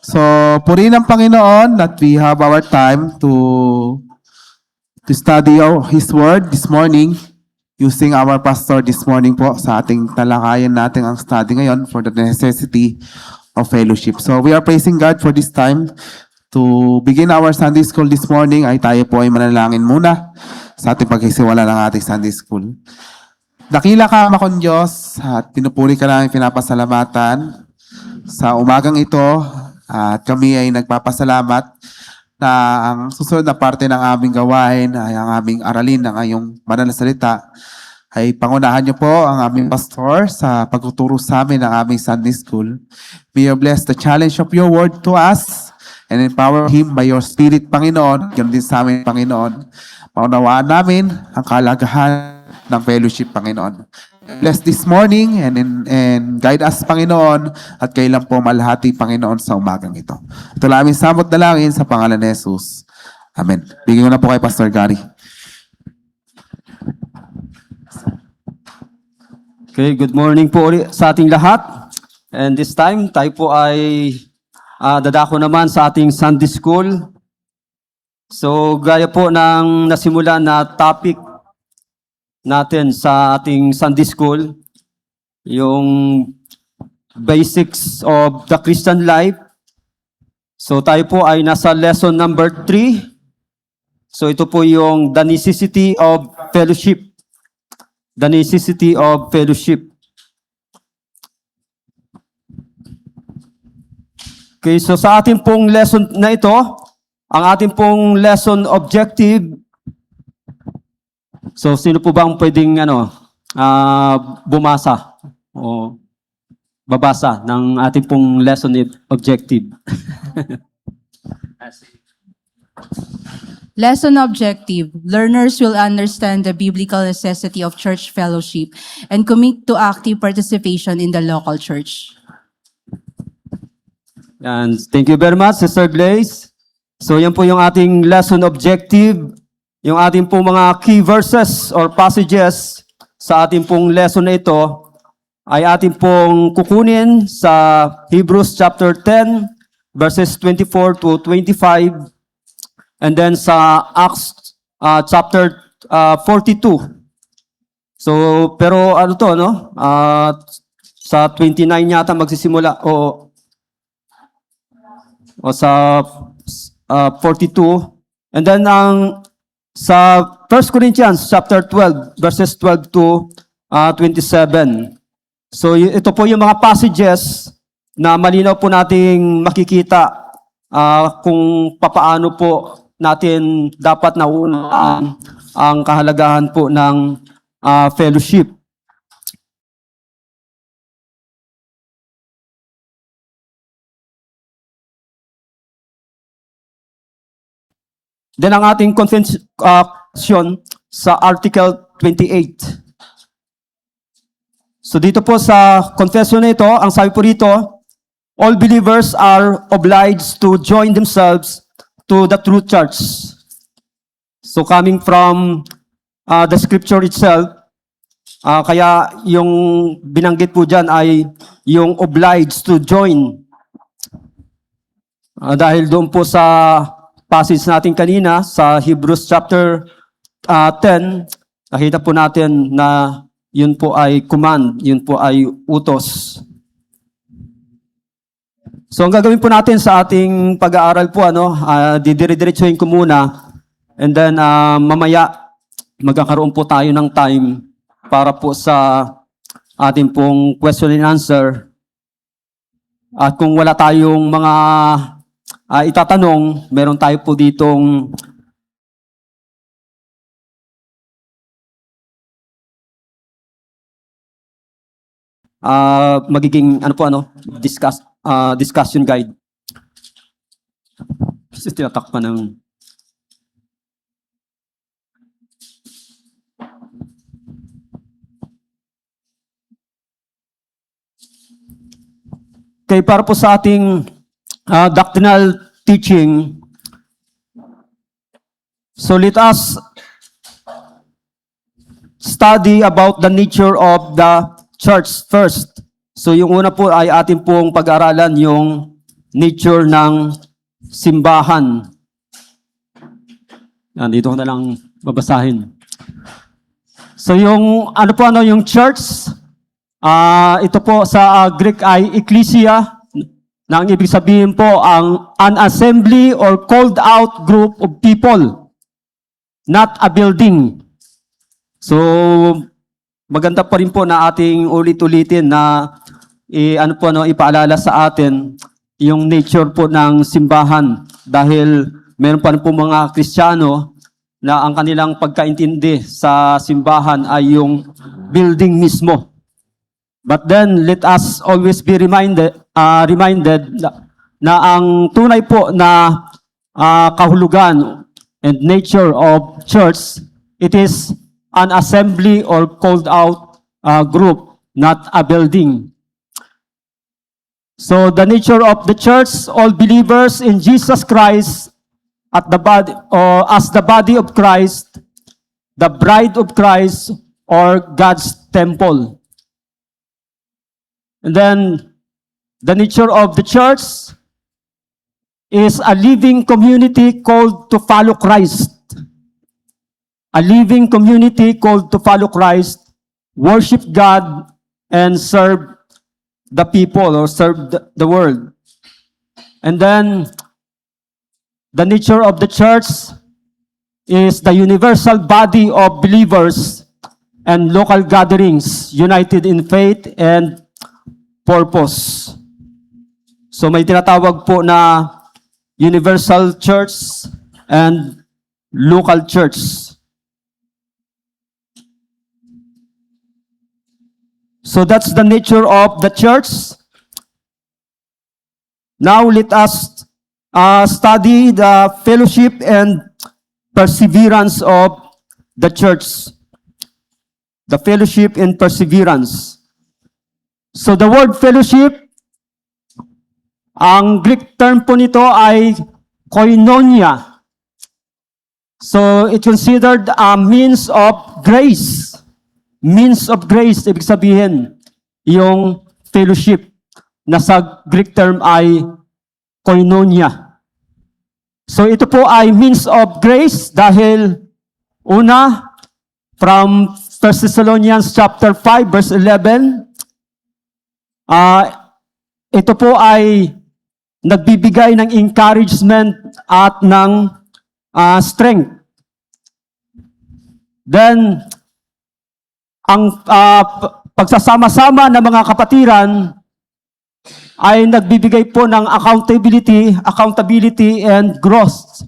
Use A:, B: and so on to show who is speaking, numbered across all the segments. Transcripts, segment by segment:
A: So, purihin ng Panginoon that we have our time to study His Word this morning using our pastor this morning po sa ating talakayan natin ang study ngayon for the necessity of fellowship. So, we are praising God for this time. To begin our Sunday School this morning ay tayo po ay manalangin muna sa ating pagsisiwala ng ating Sunday School. Dakila ka, Amakon Diyos, at pinupuri ka namin pinapasalamatan sa umagang ito. At kami ay nagpapasalamat na ang susunod na parte ng aming gawain ay ang aming aralin ng iyong banal na salita. Ay pangunahan niyo po ang aming pastor sa pagtuturo sa amin ng aming Sunday School. May you bless the challenge of your word to us and empower him by your Spirit, Panginoon. Ganun din sa amin, Panginoon. Maunawaan namin ang kalagahan ng fellowship, Panginoon. Bless this morning and guide us, Panginoon, at kailan po malahati, Panginoon, sa umagang ito. Ito lang aming samot dalangin sa pangalan ni Jesus. Amen. Bigyan ko na po kay Pastor Gary.
B: Okay, good morning po ulit sa ating lahat. And this time, tayo po ay dadako naman sa ating Sunday School. So, gaya po ng nasimula na topic natin sa ating Sunday School, yung basics of the Christian life. So, tayo po ay nasa lesson number 3. So, ito po yung the necessity of fellowship. The necessity of fellowship. Okay, so sa ating pong lesson na ito, ang ating pong lesson objective. So sino po bang pwedeng bumasa o babasa ng ating pong lesson objective?
C: Lesson objective: learners will understand the biblical necessity of church fellowship and commit to active participation in the local church.
B: And thank you very much, Sister Glaze. So yan po yung ating lesson objective, yung ating pong mga key verses or passages sa ating pong lesson na ito ay ating pong kukunin sa Hebrews chapter 10, verses 24 to 25, and then sa Acts chapter 42. So, pero ano to, no? Sa 29 yata magsisimula o sa 42. And then sa 1 Corinthians chapter 12, verses 12 to 27. So, ito po yung mga passages na malinaw po nating makikita kung papaano po natin dapat naunawaan ang kahalagahan po ng fellowship. Then ang ating confession sa Article 28. So dito po sa confession na ito, ang sabi po rito, all believers are obliged to join themselves to the true church. So coming from the scripture itself, kaya yung binanggit po dyan ay yung obliged to join. Dahil doon po sa passage natin kanina sa Hebrews chapter 10, nakita po natin na yun po ay command, yun po ay utos. So ang gagawin po natin sa ating pag-aaral po, didire-diretsuhin ko muna, and then mamaya magkakaroon po tayo ng time para po sa ating pong question and answer. At kung wala tayong mga itatanong, meron tayo po ditong magiging discussion guide. Kasi tinatakpan ng okay, para po sa ating doctrinal teaching, so let us study about the nature of the church first. So yung una po ay ating pong pag-aralan yung nature ng simbahan. Yan, dito ko na lang babasahin. So yung yung church, ito po sa Greek ay ecclesia, na ang ibig sabihin po an assembly or called out group of people, not a building. So maganda pa rin po na ating ulit-ulitin na ipaalala sa atin yung nature po ng simbahan, dahil meron pa rin po mga Kristiyano na ang kanilang pagkaintindi sa simbahan ay yung building mismo. But then, let us always be reminded na ang tunay po na kahulugan and nature of church, it is an assembly or called out group, not a building. So the nature of the church, all believers in Jesus Christ at the body, or as the body of Christ, the bride of Christ, or God's temple. And then, the nature of the church is a living community called to follow Christ. A living community called to follow Christ, worship God, and serve the people, or serve the world. And then, the nature of the church is the universal body of believers and local gatherings united in faith and purpose. So may tinatawag po na universal church and local church. So that's the nature of the church. Now let us study the fellowship and perseverance of the church. The fellowship and perseverance. So the word fellowship, ang Greek term po nito ay koinonia. So it's considered a means of grace. Means of grace, ibig sabihin, yung fellowship na sa Greek term ay koinonia. So ito po ay means of grace dahil una, from 1 Thessalonians chapter 5 verse 11, ito po ay nagbibigay ng encouragement at ng strength. Then, ang pagsasama-sama ng mga kapatiran ay nagbibigay po ng accountability and growth.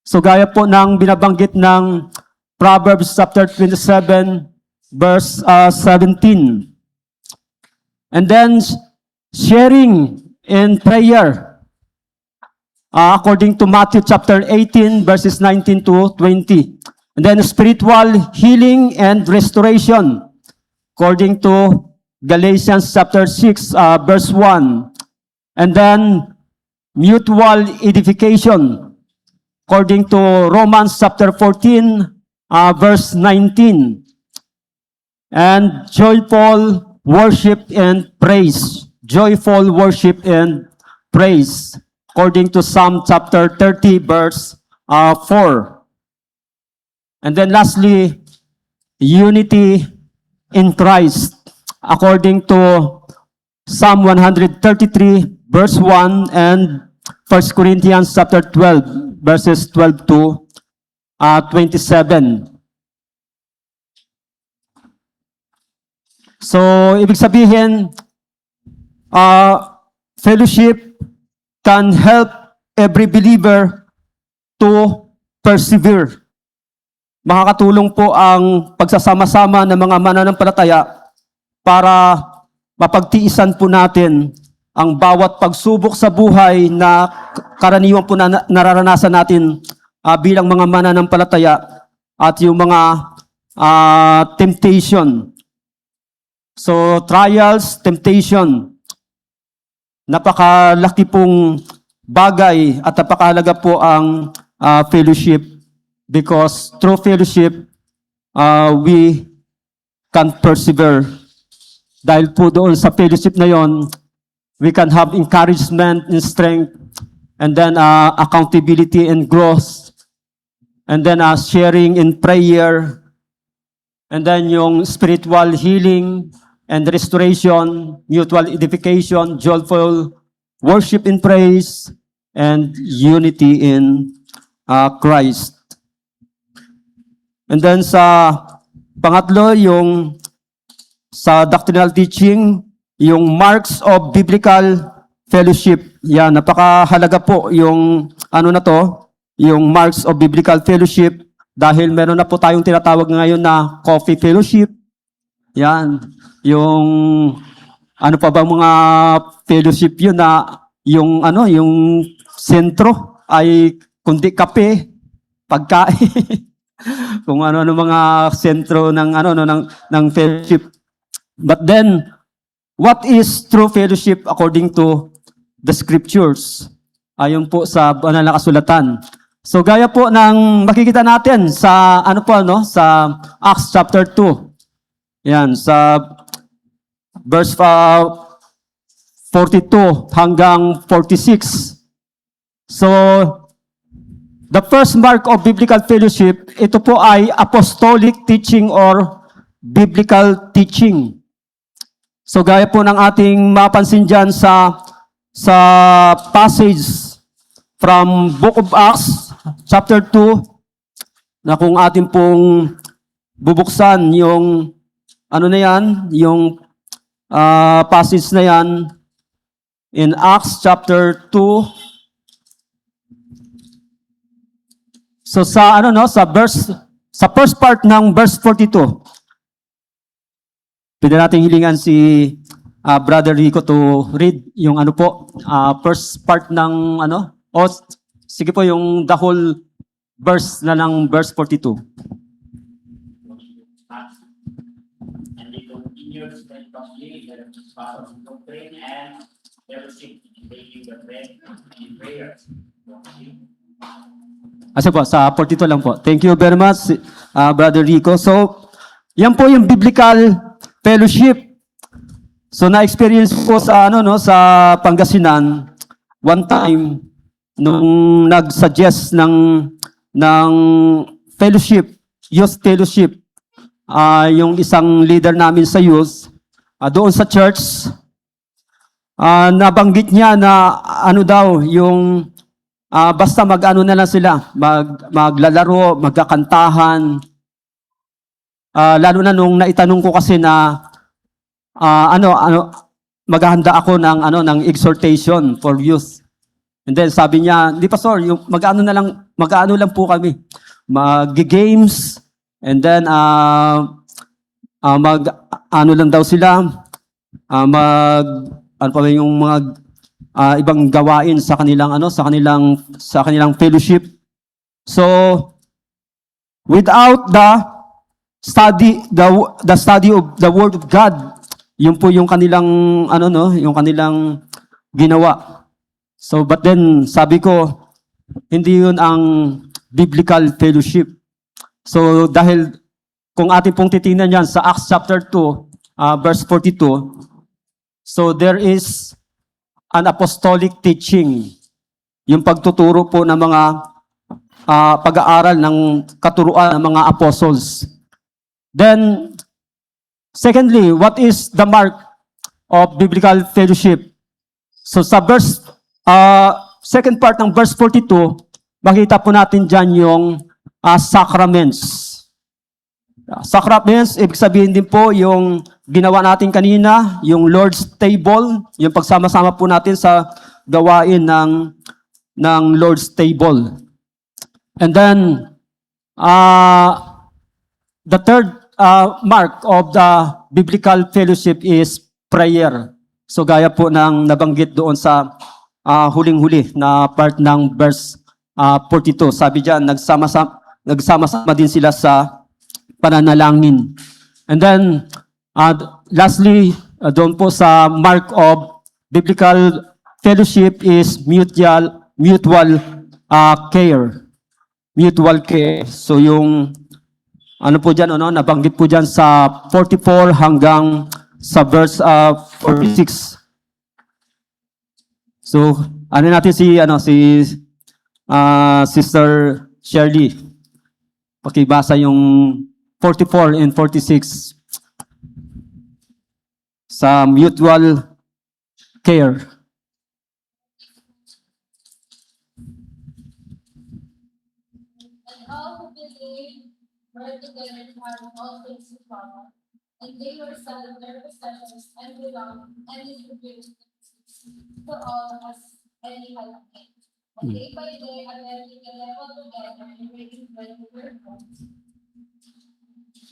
B: So gaya po ng binabanggit ng Proverbs chapter 27 verse 17. And then, sharing in prayer, according to Matthew chapter 18, verses 19 to 20. And then, spiritual healing and restoration, according to Galatians chapter 6, verse 1. And then, mutual edification, according to Romans chapter 14, verse 19. And joyful worship and praise. Joyful worship and praise. According to Psalm chapter 30, verse 4. And then lastly, unity in Christ. According to Psalm 133, verse 1, and 1 Corinthians chapter 12, verses 12 to 27. So, ibig sabihin, fellowship can help every believer to persevere. Makakatulong po ang pagsasama-sama ng mga mananampalataya para mapagtiisan po natin ang bawat pagsubok sa buhay na karaniwan po na nararanasan natin bilang mga mananampalataya at yung mga temptation. So, trials, temptation, napakalaki pong bagay at napakahalaga po ang fellowship, because through fellowship, we can persevere. Dahil po doon sa fellowship na yon, we can have encouragement and strength, and then accountability and growth, and then sharing in prayer, and then yung spiritual healing and restoration, mutual edification, joyful worship and praise, and unity in Christ. And then sa pangatlo, yung sa doctrinal teaching, yung marks of biblical fellowship. Yan, napakahalaga po yung ano na to, yung marks of biblical fellowship, dahil meron na po tayong tinatawag ngayon na coffee fellowship. Yan, yung ano pa ba mga fellowship yun na yung ano, yung sentro ay kundi kape, pagkain, kung ano mga sentro ng ano no ng fellowship. But then, what is true fellowship according to the scriptures? Ayon po sa banal na kasulatan. So gaya po ng makikita natin sa ano po no sa Acts chapter 2. Yan sa verse 42 hanggang 46. So the first mark of biblical fellowship, ito po ay apostolic teaching or biblical teaching. So gaya po ng ating mapansin dyan sa passage from Book of Acts, chapter 2, na kung ating pong bubuksan yung ano na yan, yung passage na yan in Acts chapter 2. So sa ano no, sa first part ng verse 42. Pwede natin hilingan si Brother Rico to read yung ano po, first part ng ano, o sige po yung the whole verse na ng verse 42.
D: And they continued steadfastly in the doctrine and fellowship, taking the bread and prayers.
B: Asa po, sa 42 lang po. Thank you very much, Brother Rico. So, yan po yung biblical fellowship. So na-experience ko sa ano no sa Pangasinan one time nung nag-suggest ng fellowship, youth fellowship, yung isang leader namin sa youth doon sa church, nabanggit niya na ano daw yung basta mag-ano na lang sila, maglalaro, magkakantahan. Lalo na nung naitanong ko kasi na maghahanda ako ng exhortation for youth. And then sabi niya, "Hindi pastor, yung mag-ano lang po kami. Mag-games and then mag-ano lang daw sila, ano pa ba yung mga ibang gawain sa kanilang sa kanilang fellowship." So without the study of the word of God, yun po yung kanilang yung kanilang ginawa. So but then sabi ko, hindi yun ang biblical fellowship. So dahil kung atin pong titingnan yan sa Acts chapter 2 verse 42, so there is an apostolic teaching, yung pagtuturo po ng mga pag-aaral ng katuruan ng mga apostles. Then, secondly, what is the mark of biblical fellowship? So sa second part ng verse 42, makita po natin dyan yung sacraments. Sacraments, ibig sabihin din po yung ginawa natin kanina, yung Lord's table, yung pagsama-sama po natin sa gawain ng Lord's table. And then, the third mark of the biblical fellowship is prayer. So gaya po ng nabanggit doon sa huling-huli na part ng verse 42. Sabi diyan, nagsama-sama din sila sa pananalangin. And then, lastly, doon po sa mark of biblical fellowship is mutual care. Mutual care. So yung ano po dyan, nabanggit po dyan sa 44 hanggang sa verse 46. So, ano natin si Sister Shirley. Pakibasa yung 44 and 46 sa mutual care.
E: And all who believed were together to have all things in common, and they were selling their possessions and belonged and distributed to all as any had need. And day by day, attending the level together and breaking bread with their homes.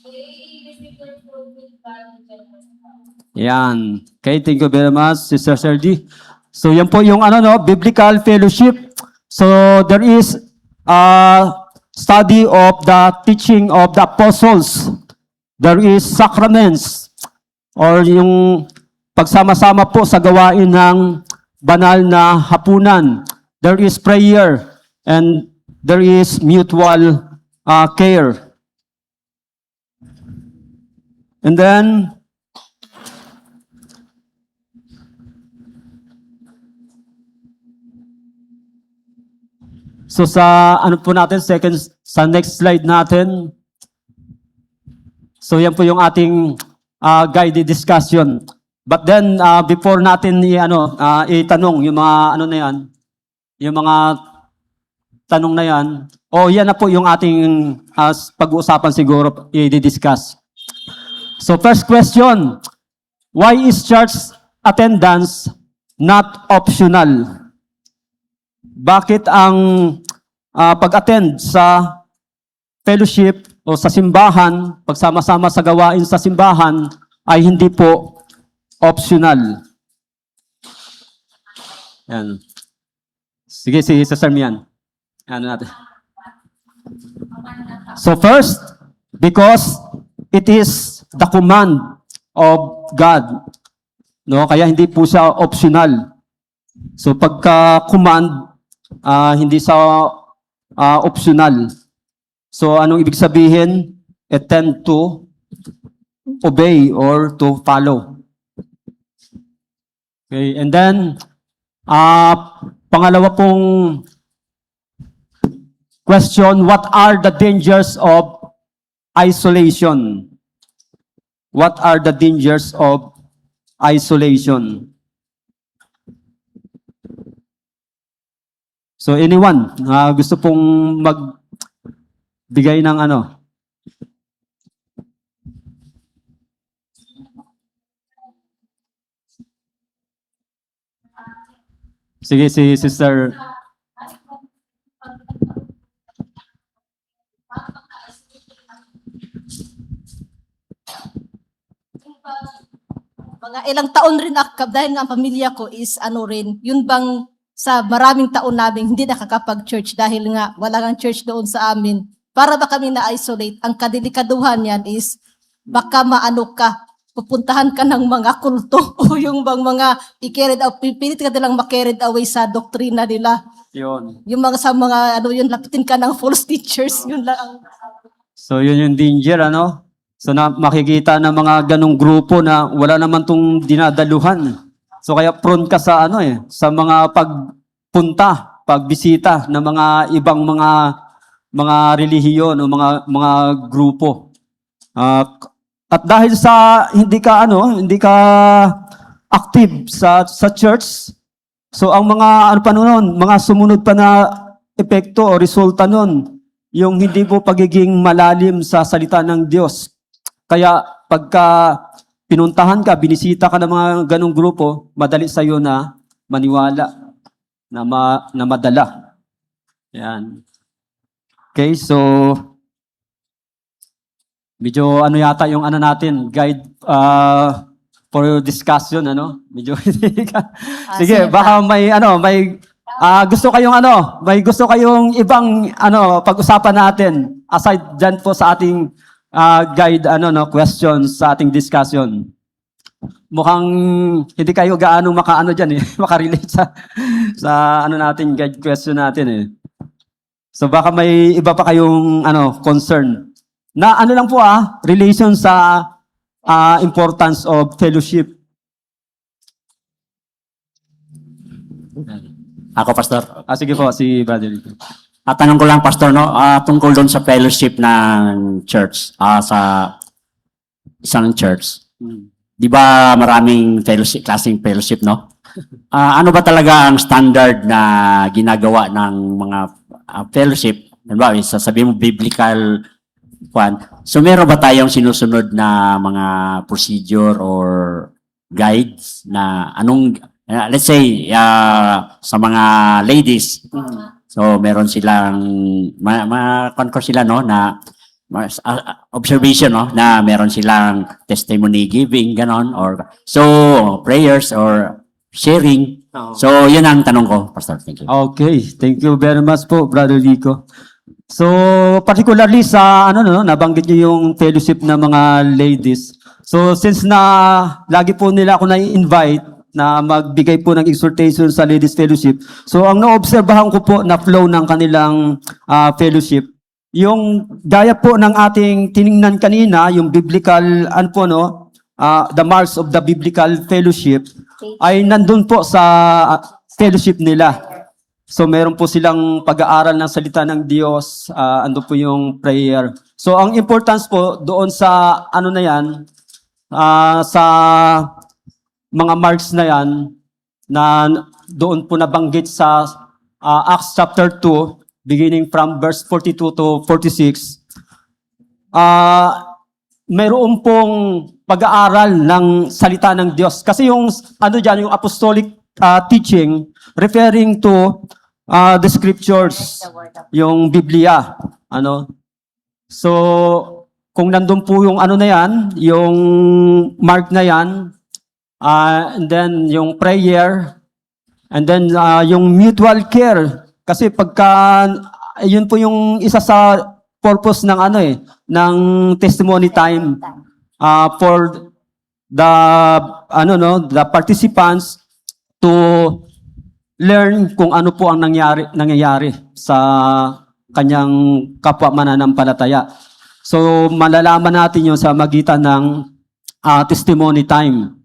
E: They received their food with God and generous heart.
B: Yan. Okay, thank you very much, Sister Sergi. So, yan po yung biblical fellowship. So, there is a study of the teaching of the apostles. There is sacraments or yung pagsama-sama po sa gawain ng banal na hapunan. There is prayer and there is mutual care. And then, so sa po natin, sa next slide natin. So yan po yung ating guided discussion. But then before natin itanong yung mga na yan, yung mga tanong na yan, yan na po yung ating pag-uusapan siguro i-discuss. So first question, why is church attendance not optional? Bakit ang pag-attend sa fellowship o sa simbahan, pagsama-sama sa gawain sa simbahan ay hindi po optional? Yan. Sige, si Sister Mian. Ano natin? So first, because it is the command of God. No, kaya hindi po siya optional. So pagka-command, hindi sa optional. So anong ibig sabihin? Tend to obey or to follow. Okay, and then pangalawa pong question, what are the dangers of isolation? What are the dangers of isolation? So anyone gusto pong magbigay ng Sige, si Sister.
F: Mga ilang taon rin ako, dahil nga ang pamilya ko is rin, yun bang sa maraming taon namin hindi nakakapag-church dahil nga wala kang church doon sa amin. Para ba kami na-isolate? Ang kadelikaduhan yan is baka pupuntahan ka ng mga kulto o yung bang mga pipilit ka nilang ma-carried away sa doktrina nila.
B: Yun.
F: Yung mga sa mga yun, lapitin ka ng false teachers, yun lang ang...
B: So yun yung danger, So makikita ng mga ganong grupo na wala naman tong dinadaluhan. So kaya prone ka sa sa mga pagpunta, pagbisita ng mga ibang mga relihiyon o mga grupo. At dahil sa hindi ka active sa church, so ang mga mga sumunod pa na epekto o resulta nun, yung hindi po pagiging malalim sa salita ng Diyos. Kaya pagka pinuntahan ka, binisita ka ng mga ganong grupo, madali sa iyo na maniwala, na madala. Yan. Okay, so medyo yata yung natin, guide for discussion, Medyo sige, baka may gusto kayong may gusto kayong ibang pag-usapan natin aside dyan po sa ating guide questions sa ating discussion. Mukhang hindi kayo gaano diyan makarelate sa natin guide question natin So baka may iba pa kayong concern. Na lang po relation sa importance of fellowship.
D: Ako, Pastor.
B: Sige po, si Brother Rico.
D: At tanong ko lang, Pastor, no, tungkol doon sa fellowship ng church, sa isang church. Di ba maraming fellowship, klaseng fellowship, no? Ano ba talaga ang standard na ginagawa ng mga fellowship? Diba, sasabihin mo biblical kwan. So meron ba tayong sinusunod na mga procedure or guides na anong, let's say, sa mga ladies, so meron silang, ma-concord sila, no, na observation, no, na meron silang testimony giving, ganon, or so prayers or sharing. So yun ang tanong ko, Pastor. Thank you.
B: Okay, thank you very much po, Brother Rico. So, particularly sa, nabanggit niyo yung fellowship ng mga ladies. So, since na lagi po nila ako na-invite na magbigay po ng exhortation sa ladies fellowship, so ang naobserbahan ko po na flow ng kanilang fellowship, yung gaya po ng ating tiningnan kanina, yung biblical, the marks of the biblical fellowship, ay nandun po sa fellowship nila. So meron po silang pag-aaral ng salita ng Diyos, ando po yung prayer. So ang importance po doon sa na yan, sa mga marks na yan, na doon po nabanggit sa Acts chapter 2, beginning from verse 42 to 46, mayroon pong pag-aaral ng salita ng Diyos. Kasi yung, yung apostolic teaching, referring to the scriptures, yung Biblia, So, kung nandun po yung na yan, yung mark na yan, and then yung prayer, and then yung mutual care. Kasi pagka, yun po yung isa sa purpose ng ng testimony time, for the, the participants to learn kung ano po ang nangyayari sa kanyang kapwa mananampalataya. So, malalaman natin yun sa magitan ng testimony time.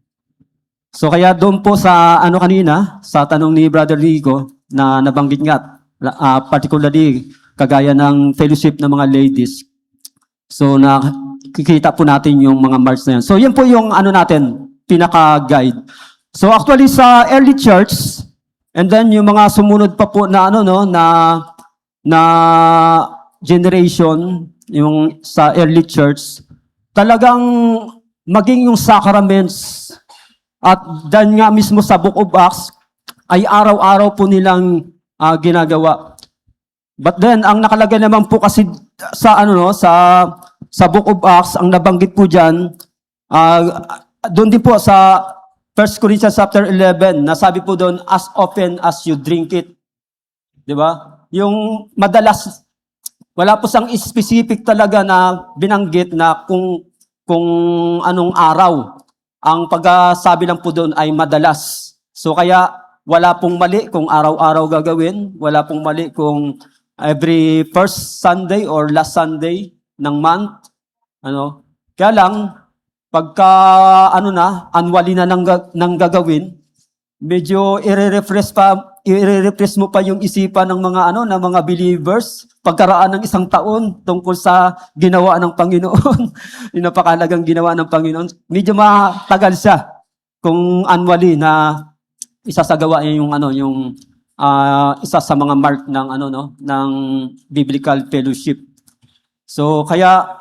B: So, kaya doon po sa kanina, sa tanong ni Brother Rico, na nabanggit nga, particularly kagaya ng fellowship ng mga ladies. So, kikita po natin yung mga marks na yan. So, yan po yung natin, pinaka-guide. So, actually sa early church, and then yung mga sumunod pa po na na generation, yung sa early church, talagang maging yung sacraments at dan nga mismo sa Book of Acts ay araw-araw po nilang ginagawa. But then ang nakalagay naman po kasi sa sa Book of Acts, ang nabanggit po diyan, doon din po sa 1 Corinthians chapter 11, nasabi po doon, as often as you drink it. Di ba? Yung madalas, wala po sang specific talaga na binanggit na kung anong araw. Ang pagsabi lang po doon ay madalas. So kaya wala pong mali kung araw-araw gagawin. Wala pong mali kung every first Sunday or last Sunday ng month. Kaya lang, pagka annually na nang gagawin, medyo i-refresh mo pa yung isipan ng mga ng mga believers pagkaraan ng isang taon tungkol sa ginawa ng Panginoon. Yung napakalagang ginawa ng Panginoon. Medyo matagal siya kung annually na isasagawa niya yung isa sa mga mark ng ng biblical fellowship. So kaya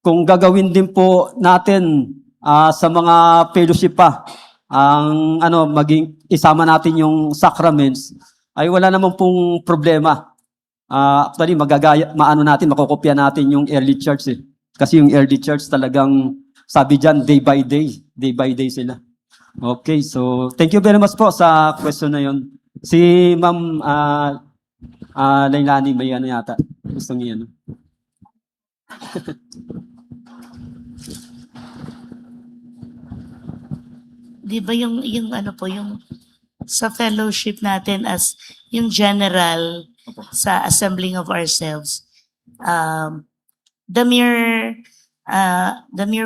B: kung gagawin din po natin sa mga fellowship pa, ang maging isama natin yung sacraments, ay wala namang pong problema. Actually, makokopya natin yung early church eh. Kasi yung early church talagang, sabi dyan, day by day sila. Okay, so thank you very much po sa question na yun. Si Ma'am Lailani, may yata. Gusto niya
G: Di ba yung sa fellowship natin as yung general sa assembling of ourselves, the mere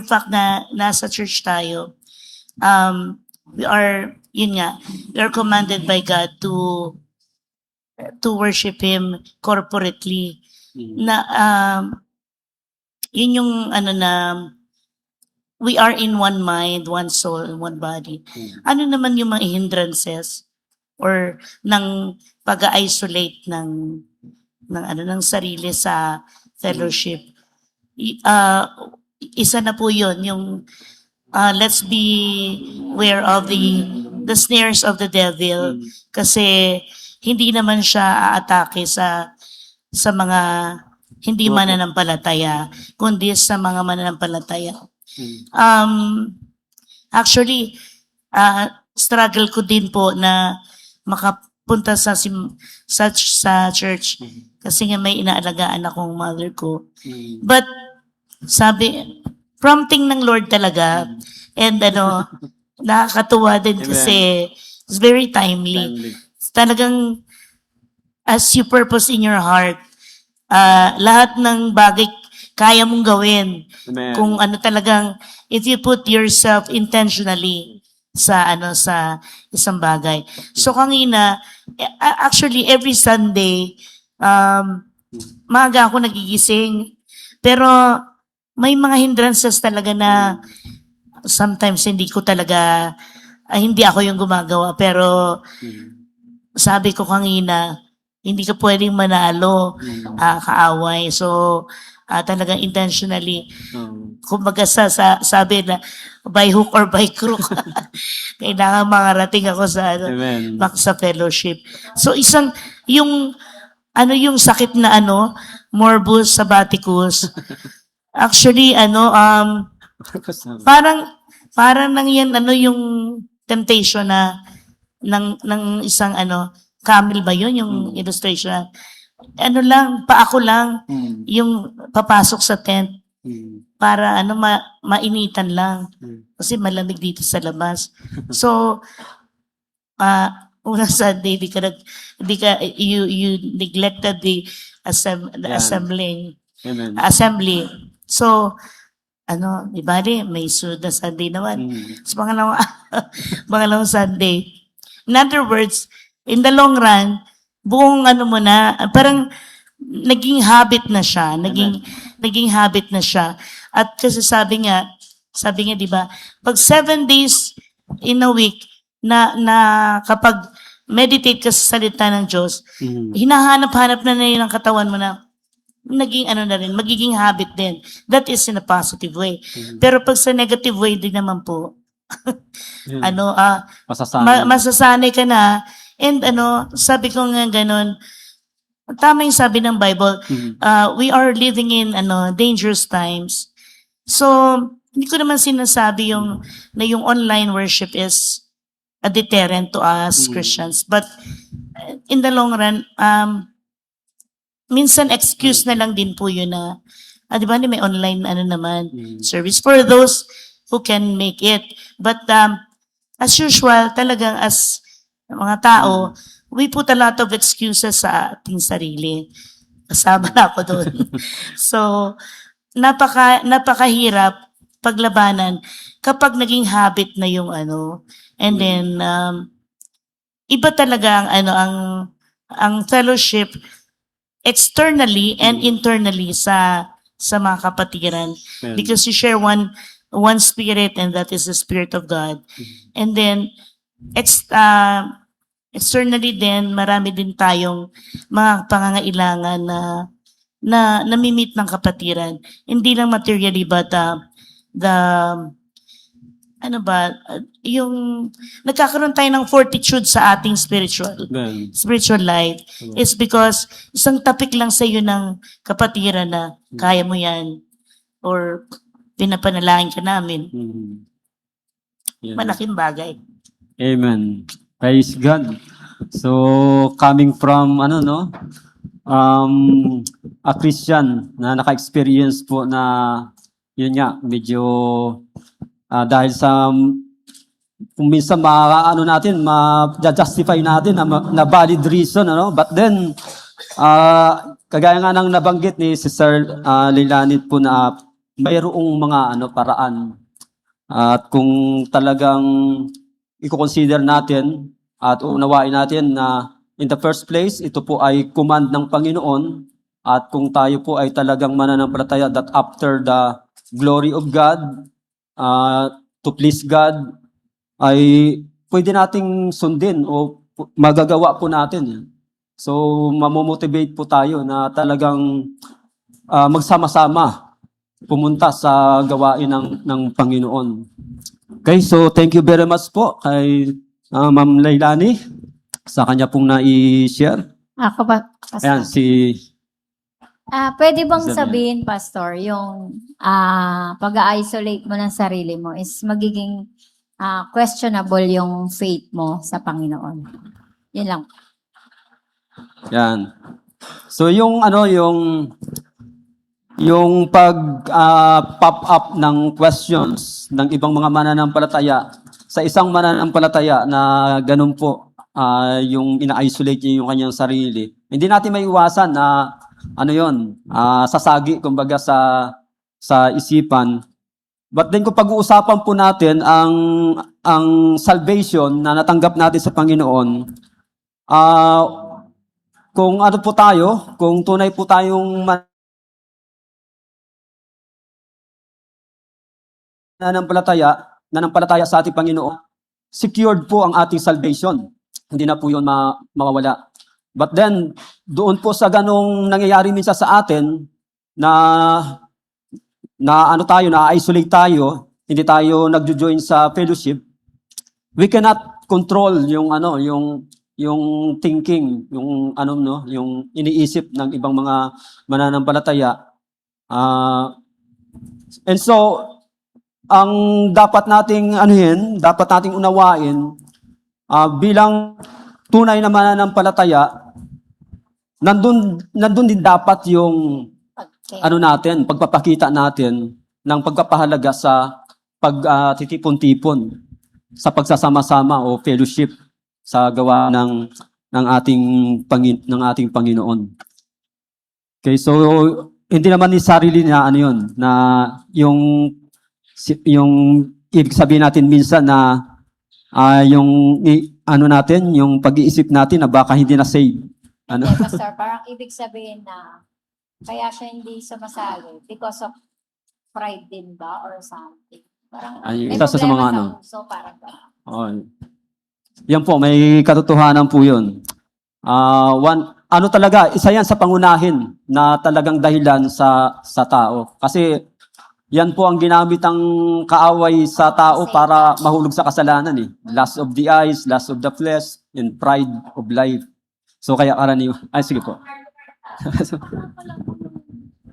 G: fact na nasa church tayo, we are yun nga, we are commanded by God to worship Him corporately. Na, yun yung ano na, we are in one mind, one soul, and one body. Ano naman yung mga hindrances or ng pag-isolate ng sarili sa fellowship? Isa na po yun, yung let's be aware of the snares of the devil, kasi hindi naman siya aatake sa mga hindi mananampalataya, kundi sa mga mananampalataya. Actually, struggle ko din po na makapunta sa church kasi nga may inaalagaan akong mother ko. But sabi, prompting ng Lord talaga, and nakakatuwa din kasi it's very timely. Talagang as you purpose in your heart, lahat ng bagay kaya mong gawin.
B: Amen.
G: Kung talagang, if you put yourself intentionally sa isang bagay. So kanina, actually every Sunday, maaga ako nagigising, pero may mga hindrances talaga na sometimes hindi ako yung gumagawa, pero sabi ko kanina, hindi ka pwedeng manalo, kaaway. So, talagang intentionally, kumbaga sabi na, by hook or by crook, kailangan makarating ako sa,
B: Amen.
G: sa fellowship. So, yung sakit na morbus sabbaticus, actually, parang nang yan, yung temptation na, ng isang camel ba yun, yung illustration na, paako lang, yung papasok sa tent, para mainitan lang, kasi malamig dito sa labas. So, unang Sunday, you neglected the assembly.
B: Amen.
G: Assembly. So, di ba may sunod na Sunday naman. So, pangalawang Sunday. In other words, in the long run, buong parang naging habit na siya. Naging habit na siya. At kasi sabi nga, di ba, pag 7 days in a week, na kapag meditate ka sa salita ng Diyos, hinahanap-hanap na yun ang katawan mo na naging magiging habit din. That is in a positive way. Pero pag sa negative way din naman po, masasanay ka na. And sabi ko nga ganun, tama yung sabi ng Bible, we are living in dangerous times. So, hindi ko naman sinasabi na yung online worship is a deterrent to us Christians. But in the long run, minsan excuse na lang din po yun na, di ba may online service for those who can make it. But as usual, talagang as mga tao, we put a lot of excuses sa ating sarili. Kasama na ako doon. So, napakahirap paglabanan kapag naging habit na yung and then iba talaga ang fellowship externally and internally sa mga kapatiran, because you share one spirit, and that is the Spirit of God. And then externally din, marami din tayong mga pangangailangan na namimit ng kapatiran. Hindi lang materially, but yung nagkakaroon tayo ng fortitude sa ating spiritual life is because isang topic lang sa iyo ng kapatiran na kaya mo yan, or pinapanalangin ka namin. Malaking bagay.
B: Amen. Praise God. So, coming from, a Christian na naka-experience po na, yun nga, medyo, dahil sa, kung minsan ma-justify natin na valid reason, but then, kagaya nga ng nabanggit ni Sister Lilanit po na mayroong mga paraan. At kung talagang i-consider natin at unawain natin na in the first place, ito po ay command ng Panginoon at kung tayo po ay talagang mananampalataya that after the glory of God, to please God, ay pwede nating sundin o magagawa po natin. So, mamomotivate po tayo na talagang magsama-sama pumunta sa gawain ng Panginoon. Okay, so thank you very much po kay Ma'am Lailani sa kanya pong na-i-share.
H: Ako ba?
B: Ayan, si...
H: Pwede bang
B: Sabihin.
H: sabihin, Pastor, yung pag-isolate mo ng sarili mo is magiging questionable yung faith mo sa Panginoon. Yun lang.
B: Yan. So yung pag-pop up ng questions ng ibang mga mananampalataya sa isang mananampalataya na ganun po yung ina-isolate niya yung kanyang sarili. Hindi natin maiwasan na sasagi kumbaga sa isipan. But then kung pag-uusapan po natin ang salvation na natanggap natin sa Panginoon, kung ano po tayo, kung tunay po tayong nanampalataya sa ating Panginoon, secured po ang ating salvation. Hindi na po yun mawawala. But then, doon po sa ganong nangyayari minsan sa atin, na-isolate tayo, hindi tayo nagjo-join sa fellowship, we cannot control yung thinking, yung iniisip ng ibang mga mananampalataya. And so, ang dapat nating unawain, bilang tunay na mananampalataya, nandun din dapat yung pagpapakita natin ng pagpapahalaga sa pagtitipon-tipon, sa pagsasama-sama o fellowship sa gawa ng ating Panginoon. Okay, so hindi naman ni sarili na na yung ibig sabihin natin minsan na yung pag-iisip natin na baka hindi na save.
H: Hindi, Pastor, parang ibig sabihin na kaya siya hindi sumasali because of pride din ba or something? Parang may
B: Isa sa
H: problema
B: mga
H: sa puso, parang ba?
B: Yan po, may katotohanan po yun. Isa yan sa pangunahin na talagang dahilan sa tao. Kasi yan po ang ginamit ang kaaway sa tao para mahulog sa kasalanan eh. Lust of the eyes, lust of the flesh, and pride of life. So kaya sige po.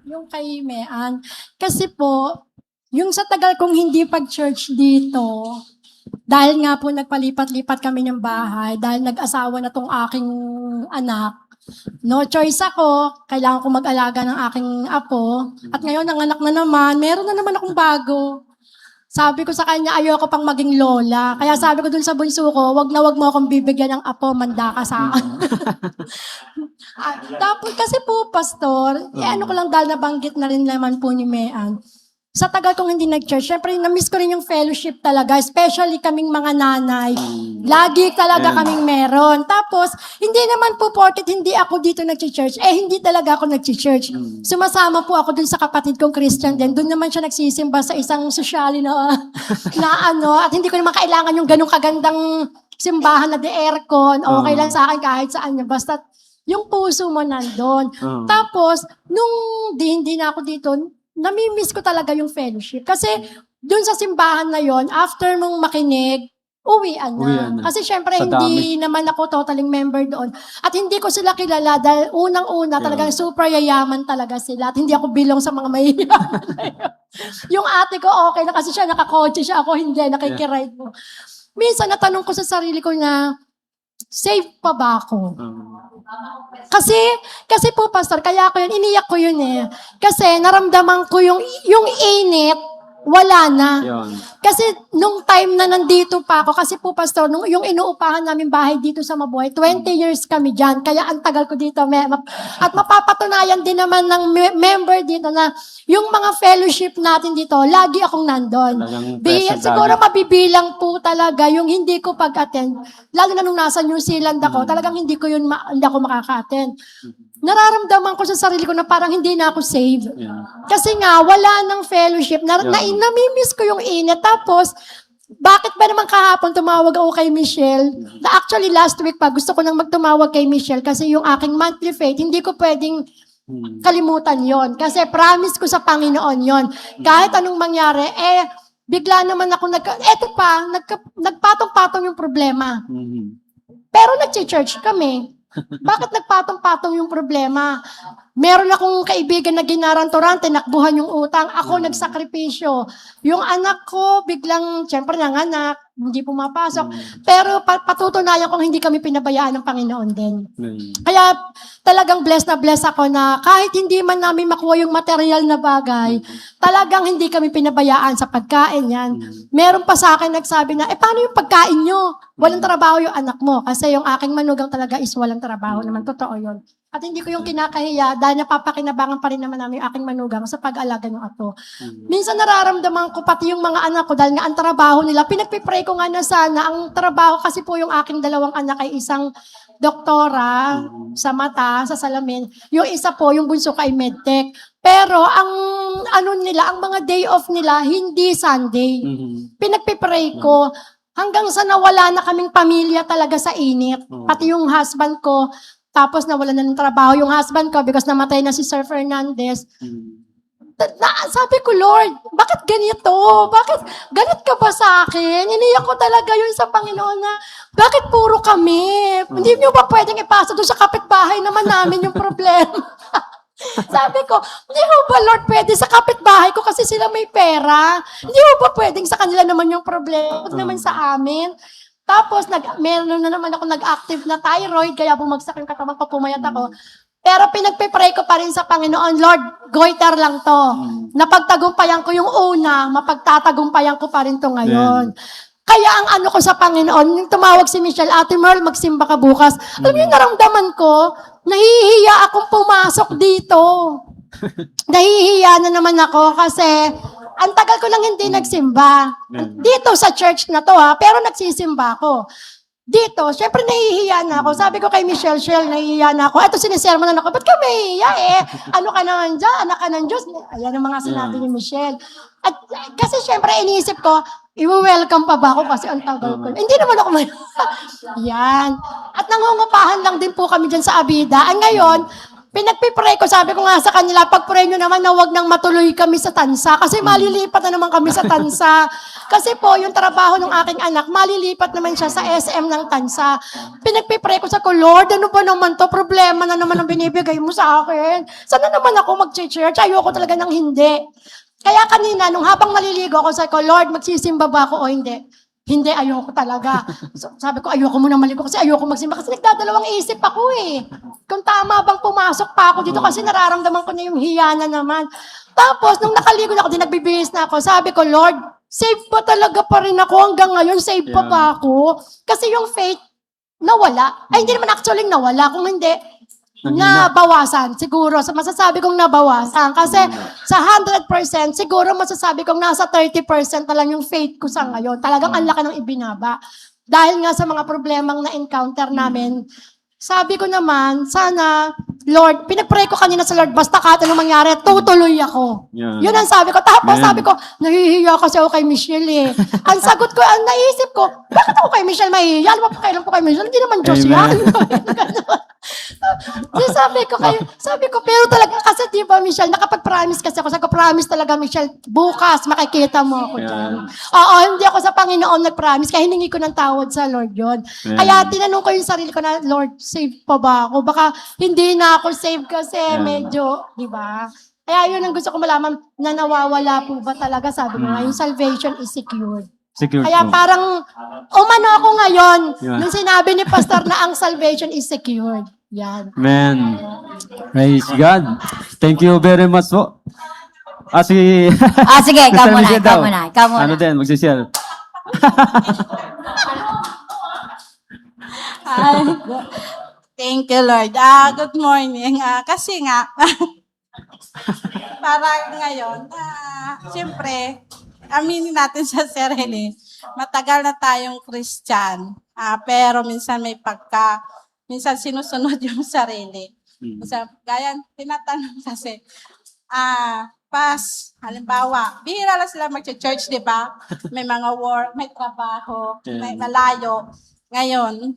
I: Yung kay Mean. Kasi po, yung sa tagal kong hindi pag-church dito, dahil nga po nagpalipat-lipat kami ng bahay, dahil nag-asawa na tong aking anak, no choice ako, kailangan ko mag-alaga ng aking apo, at ngayon nanganak na naman, meron na naman akong bago. Sabi ko sa kanya, ayoko pang maging lola. Kaya sabi ko dun sa bunso ko, wag mo akong bibigyan ng apo, manda ka sa akin. Tapos kasi po, Pastor, ko lang dahil nabanggit na rin naman po ni Mean. Sa tagal kong hindi nag-church, syempre na-miss ko rin yung fellowship talaga, especially kaming mga nanay. Lagi talaga kaming meron. Tapos, hindi naman po porket hindi ako dito nag-church, hindi talaga ako nag-church. Sumasama po ako dun sa kapatid kong Christian din. Doon naman siya nagsisimba sa isang sosyali at hindi ko naman kailangan yung ganong kagandang simbahan na aircon. Okay lang sa akin kahit saan niya. Basta yung puso mo nandun. Tapos, nung hindi na ako dito, nami-miss ko talaga yung fellowship. Kasi dun sa simbahan na yon, after mong makinig, uwian na. Kasi syempre hindi naman ako totaling member doon. At hindi ko sila kilala dahil unang-una talagang super yayaman talaga sila. At hindi ako bilong sa mga mayayaman na yun. Yung ate ko okay na kasi siya nakakotse siya, ako hindi, nakikiride mo. Minsan natanong ko sa sarili ko na, safe pa ba ako? Kasi po, Pastor, kaya ako yun, iniyak ko yun eh. Kasi naramdaman ko yung init wala na.
B: Yun.
I: Kasi nung time na nandito pa ako, kasi po pastor, nung yung inuupahan namin bahay dito sa Mabuhay, 20 years kami dyan, kaya ang tagal ko dito. At mapapatunayan din naman ng member dito na yung mga fellowship natin dito, lagi akong nandun.
B: Talagang present
I: Siguro
B: lagi.
I: mabibilang po talaga yung hindi ko pag-attend. Lalo na nung nasa New Zealand ako, talagang hindi ako makaka-attend. Nararamdaman ko sa sarili ko na parang hindi na ako saved. Kasi nga, wala ng fellowship. Namimiss ko yung init. Tapos, bakit ba naman kahapon tumawag ako kay Michelle? Na actually, last week pa, gusto ko nang magtumawag kay Michelle kasi yung aking monthly faith, hindi ko pwedeng kalimutan yon. Kasi promise ko sa Panginoon yon. Kahit anong mangyari, bigla naman ako nagpatong-patong yung problema. Pero nag-church kami. Bakit nagpatong-patong yung problema? Meron akong kaibigan na ginaranturan, tinakbuhan yung utang, ako nagsakripisyo. Yung anak ko, biglang, syempre nanganak, hindi pumapasok. Pero patutunayan kong hindi kami pinabayaan ng Panginoon din. Kaya talagang blessed ako na kahit hindi man namin makuha yung material na bagay, talagang hindi kami pinabayaan sa pagkain yan. Meron pa sa akin nagsabi na, paano yung pagkain nyo? Walang trabaho yung anak mo. Kasi yung aking manugang talaga is walang trabaho naman. Totoo yun. At hindi ko yung kinakahiya dahil napapakinabangan pa rin naman namin yung aking manugang sa pag-alaga ng ato. Minsan nararamdaman ko pati yung mga anak ko dahil nga ang trabaho nila, pinagpipray ko nga na sana, ang trabaho kasi po yung aking dalawang anak ay isang doktora sa mata, sa salamin. Yung isa po, yung bunso ko ay medtech. Pero ang ang mga day off nila, hindi Sunday. Pinagpipray ko hanggang sa nawala na kaming pamilya talaga sa init. Pati yung husband ko, tapos nawala na ng trabaho yung husband ko because namatay na si Sir Fernandez. Sabi ko, Lord, bakit ganito? Bakit galit ka ba sa akin? Iniyak ko talaga yun sa Panginoon na, bakit puro kami? Hindi nyo ba pwedeng ipasa doon sa kapitbahay naman namin yung problema? Sabi ko, hindi mo ba, Lord, pwede sa kapitbahay ko kasi sila may pera? Hindi mo ba pwedeng sa kanila naman yung problema? Huwag naman sa amin. Tapos, meron na naman ako nag-active na thyroid, kaya bumagsak yung katawan ko, pumayat ako. Pero pinagpipray ko pa rin sa Panginoon, Lord, goiter lang to. Napagtagumpayan ko yung una, mapagtatagumpayan ko pa rin to ngayon. Kaya ang ano ko sa Panginoon, yung tumawag si Michelle, Ate Merle, magsimba ka bukas. Alam mo yung naramdaman ko, nahihiya akong pumasok dito. Nahihiya na naman ako kasi ang tagal ko lang hindi nagsimba. Dito sa church na to pero nagsisimba ako. Dito, syempre nahihiya na ako. Sabi ko kay Michelle, nahihiya na ako. Eto sinisermonan ako, ba't ka mahihiya Ano ka naman dyan? Anak ka ng Diyos. Ayan ang mga sinabi ni Michelle. At kasi syempre iniisip ko, i-welcome pa ba ako kasi ang tagal ko. Hindi naman ako Yan. At nangungupahan lang din po kami dyan sa Abida. At ngayon, pinagpipray ko, sabi ko nga sa kanila, pag-pray nyo naman na huwag nang matuloy kami sa tansa kasi malilipat na naman kami sa tansa. Kasi po, yung trabaho ng aking anak, malilipat naman siya sa SM ng tansa. Pinagpipray ko sa ko, Lord, ano ba naman to? Problema na naman ang binibigay mo sa akin. Sana naman ako mag-church? Ayoko talaga ng hindi. Kaya kanina, nung habang maliligo ako, sabi ko, Lord, magsisimba ba ako o hindi? Hindi, ayoko talaga. So, sabi ko, ayoko muna maligo kasi ayoko magsimba kasi nagdadalawang isip ako Kung tama bang pumasok pa ako dito kasi nararamdaman ko na yung hiya na naman. Tapos, nung nakaligo na ako, din nagbibihis na ako, sabi ko, Lord, save pa talaga pa rin ako hanggang ngayon, save pa ba ako? Kasi yung faith, nawala. Ay, hindi naman actually nawala. Kung hindi, nabawasan. Siguro, masasabi kong nabawasan. Kasi sa 100%, siguro masasabi kong nasa 30% na lang yung faith ko sa ngayon. Talagang ang laki ng ibinaba. Dahil nga sa mga problemang na-encounter namin, sabi ko naman, sana, Lord, pinagpray ko kanina sa Lord, basta kahit anong mangyari, tutuloy ako. Yun ang sabi ko. Tapos sabi ko, nahihiya kasi ako kay Michelle Ang sagot ko, ang naisip ko, bakit ako kay Michelle mahihiya? Ano ba kailan ko kay Michelle? Hindi naman Diyos yan. Sabi ko, pero talaga kasi di ba, Michelle, nakapag-promise kasi ako. Sabi ko, promise talaga, Michelle, bukas makikita mo ako dyan. Oo, hindi ako sa Panginoon nag-promise, kaya hiningi ko ng tawad sa Lord yun. Kaya tinanong ko yung sarili ko na, Lord, save pa ba ako? Baka hindi na ako save kasi medyo, di ba? Kaya yun ang gusto ko malaman, na nawawala po ba talaga, sabi ko nga, yung salvation is secured. Kaya parang, umano ako ngayon, nung sinabi ni Pastor na ang salvation is secured. Yan.
B: Amen. Praise God. Thank you very much po. Si...
H: Sige, ikaw
B: Sister
H: muna,
B: Michelle
H: ikaw
B: daw.
H: muna, ikaw muna.
B: Ano din, magsishare.
J: Ay, thank you, Lord. Good morning. Kasi nga, para ngayon, siyempre, aminin natin sa sarili, matagal na tayong Christian. Pero minsan minsan sinusunod yung sarili. Gaya, tinatanong kasi, halimbawa, bihira lang sila mag-church, di ba? May mga work, may trabaho, may malayo. Ngayon,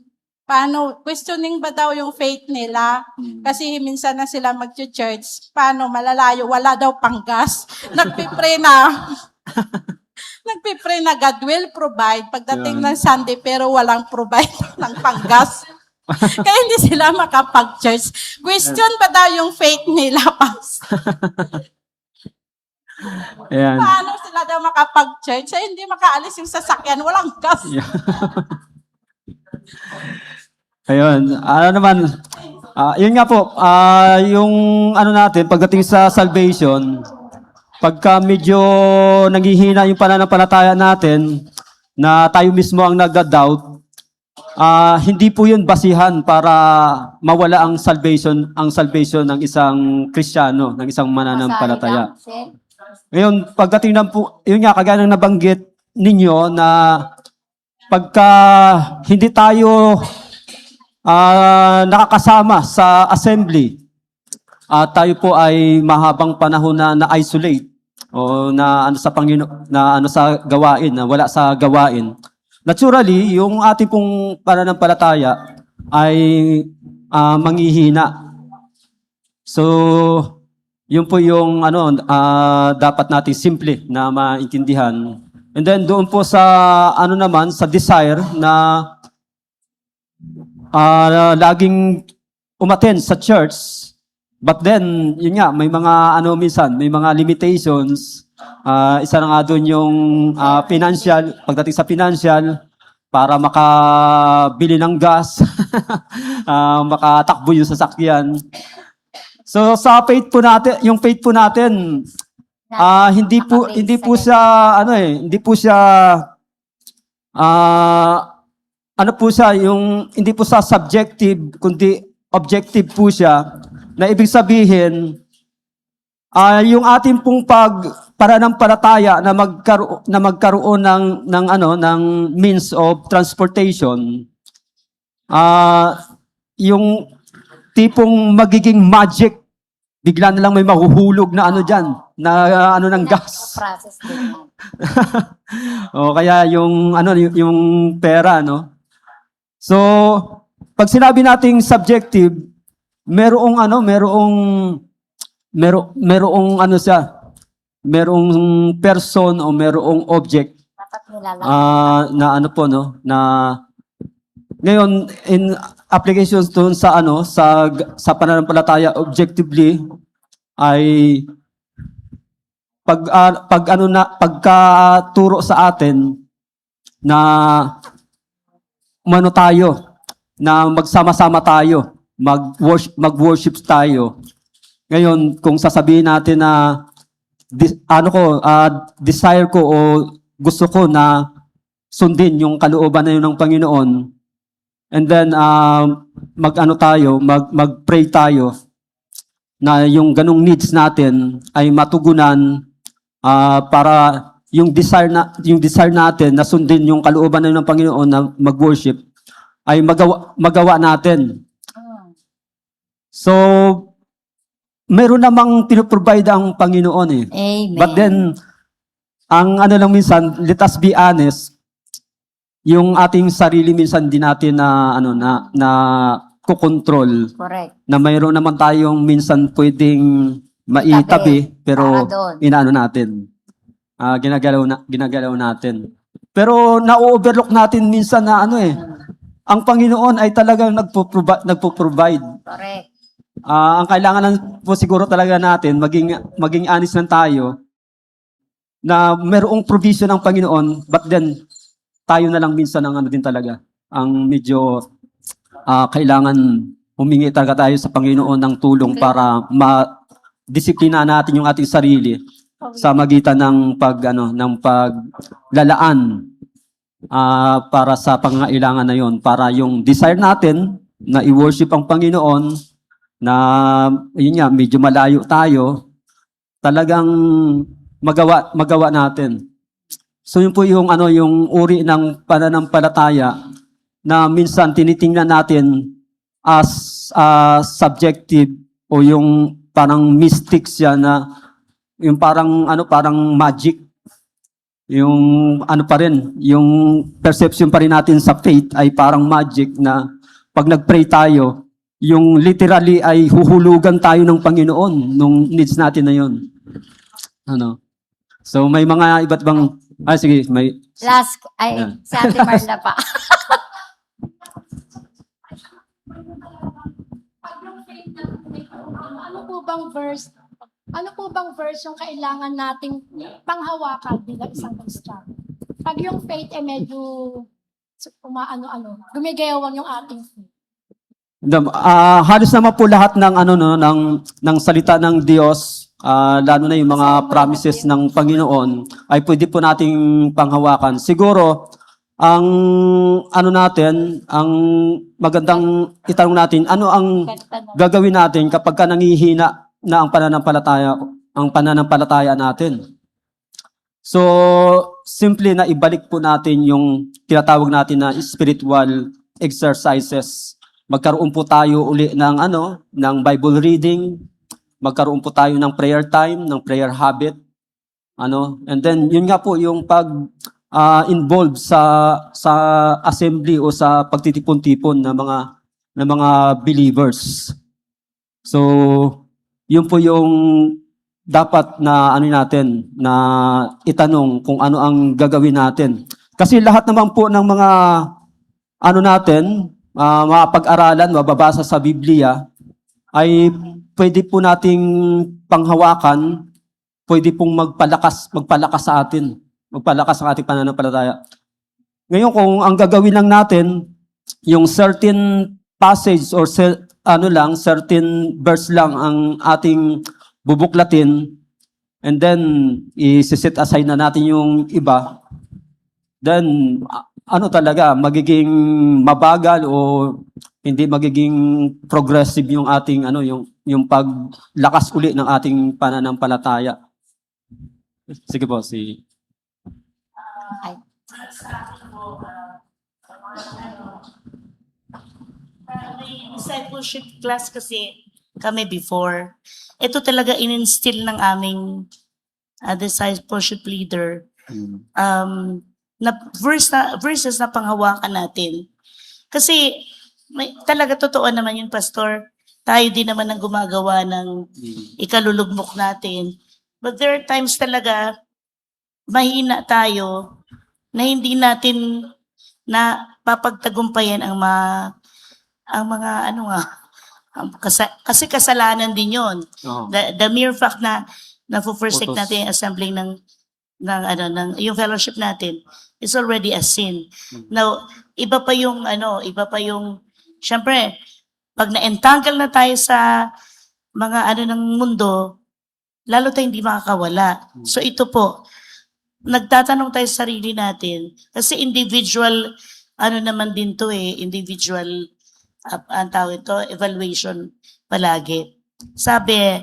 J: questioning ba daw yung faith nila? Kasi minsan na sila mag-church, paano malalayo? Wala daw panggas. Nagpipray na God will provide pagdating ng Sunday, pero walang provide ng panggas. Kaya hindi sila makapag-church. Question ba daw yung faith nila,
B: Ayan.
J: Paano sila daw makapag-church? Ay, hindi makaalis yung sasakyan, walang gas.
B: Ayun. Ano naman, yun nga po, yung ano natin, pagdating sa salvation, pagka medyo nanghihina yung pananampalataya natin, na tayo mismo ang nagda-doubt, hindi po yun basihan para mawala ang salvation ng isang Kristiyano, ng isang mananampalataya. Ngayon, pagdating ng po, yun nga, kagaya ng nabanggit ninyo na pagka hindi tayo nakakasama sa assembly, tayo po ay mahabang panahon na isolate o na ano sa na ano sa gawain, na wala sa gawain. Naturally, yung ating pong pananampalataya ay manghihina. So, yun po yung dapat natin simple na maintindihan. And then doon po sa naman sa desire na laging umattend sa church, but then yun nga, may mga minsan may mga limitations. Isa na nga doon yung financial, pagdating sa financial, para makabili ng gas, makatakbo yung sasakyan. So sa faith po natin, yung faith po natin, hindi po siya hindi po sa subjective kundi objective po siya, na ibig sabihin yung ating pong pananampalataya na magkaroon ng means of transportation, yung tipong magiging magic, bigla na lang may mahuhulog na dyan, na ng gas.
H: Process din.
B: O kaya yung pera, no? So, pag sinabi nating subjective, merong person o merong object
H: Dapat nilalagay.
B: na ngayon in applications doon sa sa pananampalataya objectively ay pagkaturo sa atin na tayo, na magsama-sama tayo, mag-worship tayo. Ngayon, kung sasabihin natin na desire ko o gusto ko na sundin yung kalooban na yun ng Panginoon, and then mag-pray tayo na yung ganong needs natin ay matugunan para yung desire natin na sundin yung kalooban na yun ng Panginoon na mag-worship ay magawa natin. So, meron namang pinoprovide ang Panginoon eh.
H: Amen.
B: But then, ang lang minsan, let us be honest, yung ating sarili minsan din natin na kukontrol.
H: Correct.
B: Na mayroon naman tayong minsan pwedeng maitabi, pero
H: para doon.
B: natin. Ginagalaw natin. Pero na-overlook natin minsan na ang Panginoon ay talagang nagpo-provide.
H: Correct.
B: Ang kailangan lang po siguro talaga natin, maging honest lang tayo, na merong provision ng Panginoon, but then, tayo na lang minsan ang din talaga, ang medyo kailangan humingi talaga tayo sa Panginoon ng tulong para ma-disiplina natin yung ating sarili sa magitan ng paglalaan para sa pangangailangan na yon, para yung desire natin na i-worship ang Panginoon, na yun nga, medyo malayo tayo, talagang magawa natin. So yun po yung yung uri ng pananampalataya na minsan tinitingnan natin as subjective, o yung parang mystic siya, na yung parang magic. Yung pa rin, yung perception pa rin natin sa faith ay parang magic, na pag nag-pray tayo, yung literally ay huhulugan tayo ng Panginoon nung needs natin na yun. So may mga iba't bang, sige, may...
H: Last,
B: Yeah.
H: si Ate Marla pa.
I: Ano po bang verse yung kailangan nating panghawakan bilang isang Kristiyano? Pag yung faith medyo gumigewang yung ating faith.
B: Halos naman po lahat ng ng salita ng Diyos, lalo na yung mga promises ng Panginoon, ay pwede po nating panghawakan. Siguro ang ang magandang itanong natin, ano ang gagawin natin kapag ka nangihina na ang pananampalataya natin? So, simple na ibalik po natin yung tinatawag natin na spiritual exercises. Magkaroon po tayo uli ng ng Bible reading, magkaroon po tayo ng prayer time, ng prayer habit. And then yun nga po yung pag involved sa assembly o sa pagtitipon-tipon ng mga believers. So, yun po yung dapat na natin na itanong kung ano ang gagawin natin. Kasi lahat naman po ng mga natin, mapag-aralan, mababasa sa Biblia, ay pwede po nating panghawakan, pwede pong magpalakas sa atin, magpalakas ang ating pananampalataya. Ngayon, kung ang gagawin lang natin, yung certain passage or certain verse lang ang ating bubuklatin, and then i-set aside na natin yung iba, then talaga, magiging mabagal o hindi magiging progressive yung ating yung paglakas uli ng ating pananampalataya. Sige po,
G: May discipleship class kasi kami before. Ito talaga in-instill ng aming discipleship leader. Na verses na panghawakan natin. Kasi talaga totoo naman yun, Pastor. Tayo din naman ang gumagawa ng ikalulugmok natin. But there are times talaga mahina tayo na hindi natin na papagtagumpayan ang mga kasi kasalanan din yon. The mere fact na na-forsake natin yung assembling ng yung fellowship natin is already a sin. Now, iba pa yung syempre, pag na-entangle na tayo sa mga ng mundo, lalo tayong hindi makakawala. So ito po, nagtatanong tayo sa sarili natin, kasi individual, naman din to individual, ang tawag ito, evaluation palagi. Sabi,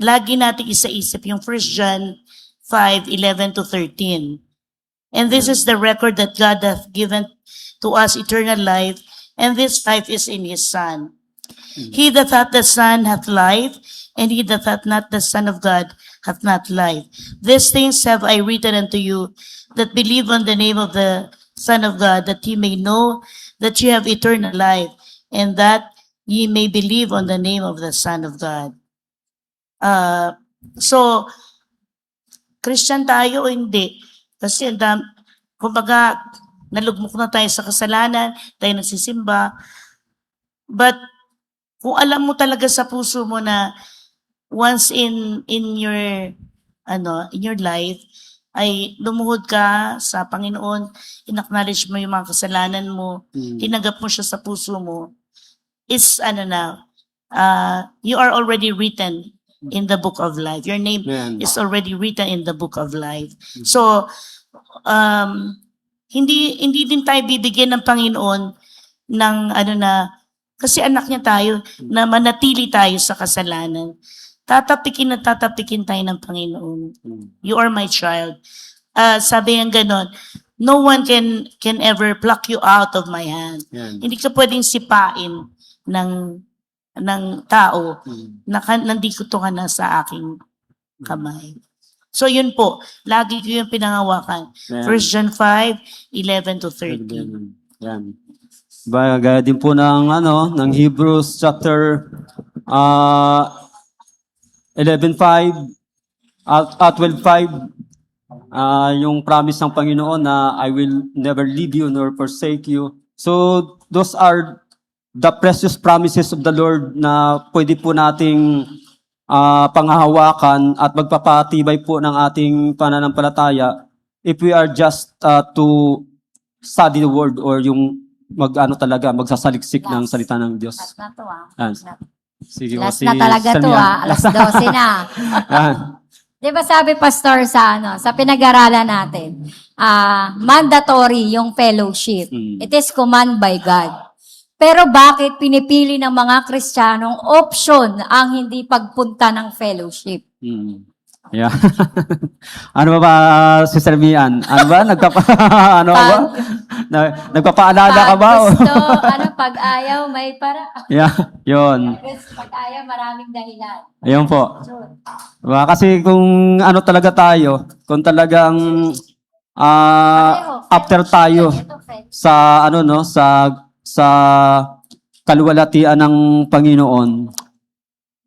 G: lagi natin isa-isip yung 1 John 5:11-13. And this is the record that God hath given to us eternal life, and this life is in His Son. He that hath the Son hath life, and he that hath not the Son of God hath not life. These things have I written unto you, that believe on the name of the Son of God, that ye may know that ye have eternal life, and that ye may believe on the name of the Son of God. So, Christian tayo o hindi? Kasi kumbaga, nalugmok na tayo sa kasalanan, tayo nagsisimba. But, kung alam mo talaga sa puso mo na once in your life, ay lumuhod ka sa Panginoon, in-acknowledge mo yung mga kasalanan mo, tinanggap mo siya sa puso mo, is you are already written in the book of life. Your name
B: Amen.
G: is already written in the book of life. So, hindi din tayo bibigyan ng Panginoon ng ano na, kasi anak niya tayo, na manatili tayo sa kasalanan. Tatapikin na tatapikin tayo ng Panginoon. You are my child. Sabi ng ganon, no one can ever pluck you out of my hand.
B: Yan.
G: Hindi ka pwedeng sipain ng tao na nandito ka na sa aking kamay. So yun po, lagi ko yung pinangawakan.
B: Yan.
G: 1 John 5:11 to 13.
B: Yan. Gaya din po ng ng Hebrews chapter 11:5 at 12:5, yung promise ng Panginoon na I will never leave you nor forsake you. So those are the precious promises of the Lord na pwede po nating panghahawakan at magpapatibay po ng ating pananampalataya if we are just to study the word or yung magsasaliksik ng salita ng Diyos.
H: Last na to
B: Yan. Sige,
H: Last na talaga to
B: Samian.
H: Alas 12 na.
B: Yan.
H: Di ba sabi, Pastor, sa pinag-aralan natin, mandatory yung fellowship. It is command by God. Pero bakit pinipili ng mga Kristiyanong option ang hindi pagpunta ng fellowship?
B: Yeah. Ano ba, Sister Mian? Ano ba? Nagpapaalala ka ba?
H: Pag gusto, pag ayaw, may para.
B: Yeah, yun.
H: Pag ayaw, maraming dahilan.
B: Ayun po. Diba? Kasi kung talaga tayo, kung talagang after tayo sa sa kaluwalhatian ng Panginoon.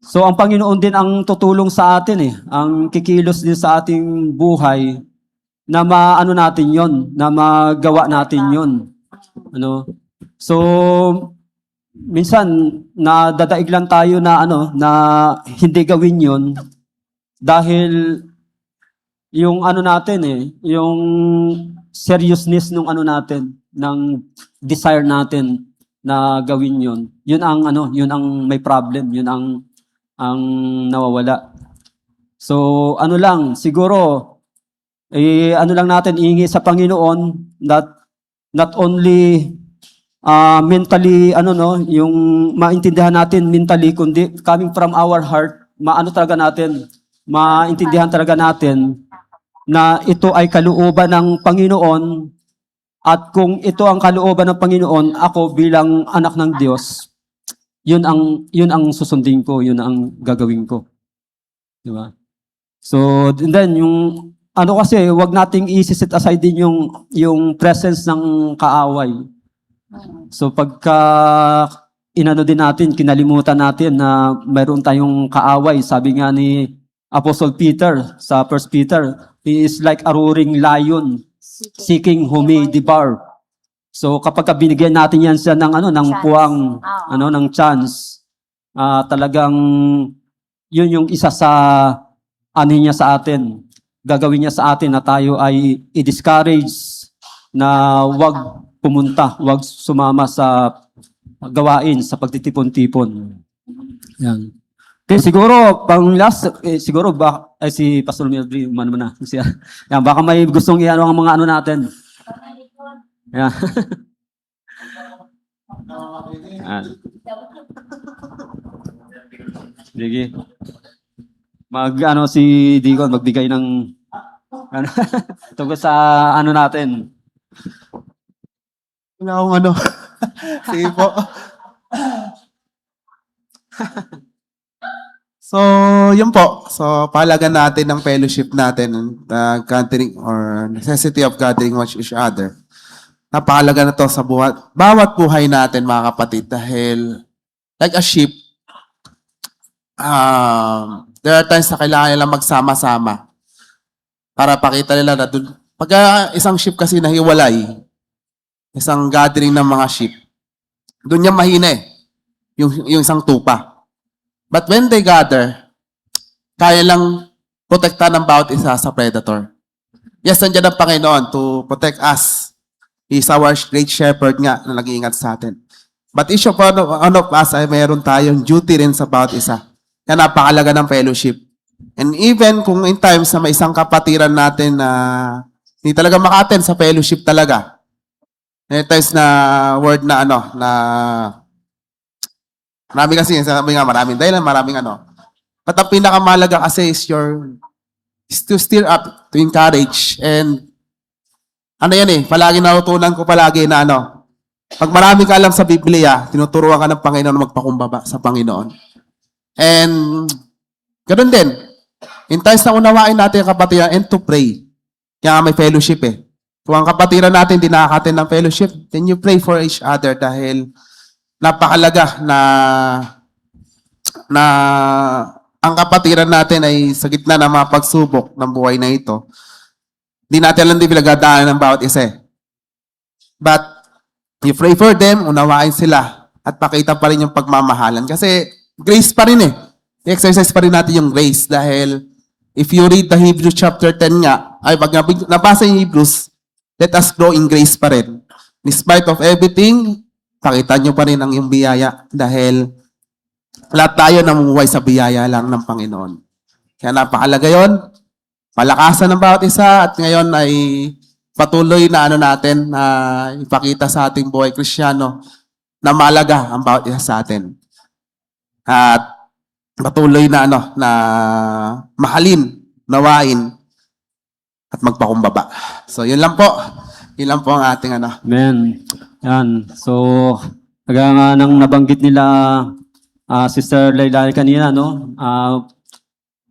B: So ang Panginoon din ang tutulong sa atin ang kikilos din sa ating buhay na natin 'yon, na magawa natin 'yon. So minsan nadadaig lang tayo na na hindi gawin 'yon dahil yung natin yung seriousness nung natin, ng desire natin na gawin 'yon. Yun ang may problem, yun ang nawawala. So lang siguro lang natin ihingi sa Panginoon that not only mentally yung maintindihan natin mentally, kundi coming from our heart, talaga natin, maintindihan talaga natin na ito ay kalooban ng Panginoon. At kung ito ang kalooban ng Panginoon, ako bilang anak ng Diyos, yun ang susundin ko, yun ang gagawin ko. Di ba? So, and then yung kasi wag nating i-set aside din yung presence ng kaaway. So pagka din natin, kinalimutan natin na mayroon tayong kaaway, sabi nga ni Apostle Peter sa 1 Peter, he is like a roaring lion seeking whom he devour. So kapag binigyan natin yan siya ng puwang, ng chance, talagang yun yung isa sa niya sa atin. Gagawin niya sa atin na tayo ay i-discourage na wag pumunta, wag sumama sa gawain, sa pagtitipon-tipon. Yan. Okay, siguro pang last, siguro si Pastor Melvin, na. Yan, baka may gustong ang mga natin. Yan. Yan. Sige. Si Deacon magbigay ng tungkol sa natin.
A: Wala akong Sige po. So, yun po. So, pahalagan natin ng fellowship natin, gathering or necessity of gathering with each other. Napakalaga na to sa bawat buhay natin, mga kapatid, dahil like a sheep, there are times na kailangan nilang magsama-sama para pakita nila na dun. Pag isang sheep kasi nahiwalay, isang gathering ng mga sheep, doon niya mahina yung isang tupa. But when they gather, kaya lang protektahan ng bawat isa sa predator. Yes, nandiyan ang Panginoon to protect us. He's our great shepherd nga na nag-iingat sa atin. But each of one of us ay mayroon tayong duty rin sa bawat isa. Kaya napakalaga ng fellowship. And even kung in times na may isang kapatiran natin na hindi talaga maka-attend sa fellowship talaga. May times na word na na marami kasi, sabi nga, maraming dahilan, maraming But ang pinakamalaga kasi is to stir up, to encourage, and palagi natutunan ko palagi na pag marami ka alam sa Biblia, tinuturuan ka ng Panginoon na magpakumbaba sa Panginoon. And, ganoon din, in times na unawain natin ang kapatiran and to pray. Kaya nga may fellowship Kung ang kapatiran natin di nakaka-attend ng fellowship, then you pray for each other dahil napakalaga na ang kapatiran natin ay sa gitna ng mga pagsubok ng buhay na ito. Hindi natin alam din pinagdadaanan ng bawat isa But, you pray for them, unawain sila, at pakita pa rin yung pagmamahalan. Kasi, grace pa rin I-exercise pa rin natin yung grace dahil if you read the Hebrews chapter 10 nga, ay pag nabasa yung Hebrews, let us grow in grace pa rin. In spite of everything, pakita nyo pa rin ang iyong biyaya dahil lahat tayo namumuhay sa biyaya lang ng Panginoon. Kaya napakalaga yun. Palakasan ng bawat isa at ngayon ay patuloy na natin na ipakita sa ating buhay Kristiyano na mahalaga ang bawat isa sa atin. At patuloy na na mahalin, nawain at magpakumbaba. So yun lang po. Yun lang po ang ating
B: Amen. Yan. So, kagaya nga nang nabanggit nila Sister Leila kanina,